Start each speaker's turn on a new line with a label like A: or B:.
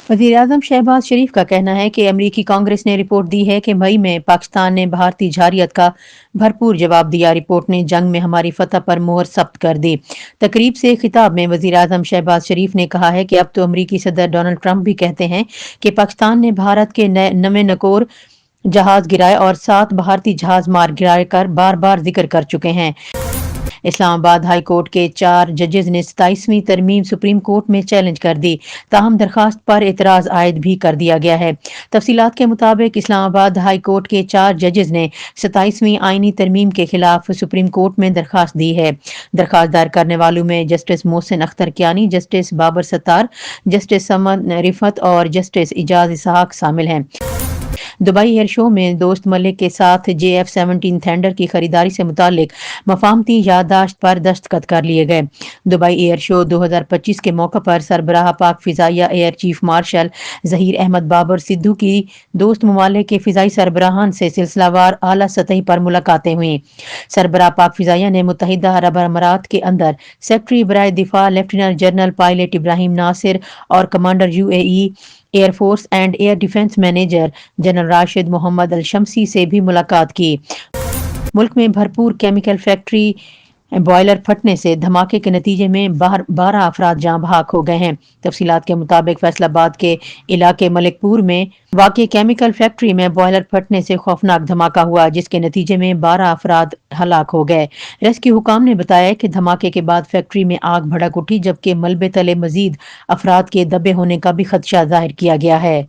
A: वज़ीर-ए-आज़म शहबाज शरीफ का कहना है कि अमरीकी कांग्रेस ने रिपोर्ट दी है कि मई में पाकिस्तान ने भारतीय जारियत का भरपूर जवाब दिया। रिपोर्ट ने जंग में हमारी फतह पर मोहर सख्त कर दी। तकरीब से खिताब में वज़ीर-ए-आज़म शहबाज शरीफ ने कहा है कि अब तो अमरीकी सदर डोनाल्ड ट्रंप भी कहते हैं कि पाकिस्तान ने भारत के नवे नकोर जहाज गिराए और 7 भारतीय जहाज मार गिराए कर बार बार जिक्र कर चुके हैं। इस्लामाबाद हाई कोर्ट के 4 जजेस ने 27वीं तरमीम सुप्रीम कोर्ट में चैलेंज कर दी। ताहम दरखास्त पर एतराज आयद भी कर दिया गया है। तफसीलात के मुताबिक इस्लामाबाद हाई कोर्ट के 4 जजेस ने 27वीं आईनी तरमीम के खिलाफ सुप्रीम कोर्ट में दरखास्त दी है। दरखास्त दायर करने वालों में justice Mohsin Akhtar Kiyani, justice Babar Sattar, justice Samad Rifat और जस्टिस इजाज इसहाक शामिल हैं। दुबई एयर शो में दोस्त मलिक के साथ JF-17 थंडर की खरीदारी से मुतालिक मफाहमती याददाश्त पर दस्तखत कर लिए गए। दुबई एयर शो 2025 के मौके पर सरबराह पाक फिजाइया air chief marshal Zaheer Ahmed Babar Sidhu की दोस्त ममालिक के फिजाई सरबराहान से सिलसिलावार आला सतही पर मुलाकातें हुई। सरबराह पाक फिजाइया ने मुत्तहिदा अरब अमारात के अंदर सेक्रेटरी बराए दिफा lieutenant general pilot Ibrahim Nasir और commander UAE air force and air defence major general Rashid Mohammed Al Shamsi से भी मुलाकात की। मुल्क में भरपूर केमिकल फैक्ट्री बॉयलर फटने से धमाके के नतीजे में 12 अफराद जाँ बहक हो गए हैं। तफसीलात के मुताबिक फैसलाबाद के इलाके मलिकपुर में वाक़ केमिकल फैक्ट्री में बॉयलर फटने से खौफनाक धमाका हुआ, जिसके नतीजे में 12 अफराद हलाक हो गए। रेस्क्यू हुकाम ने बताया कि धमाके के बाद फैक्ट्री में आग भड़क उठी, जबकि मलबे तले मजीद अफराद के दबे होने का भी खदशा जाहिर किया गया है।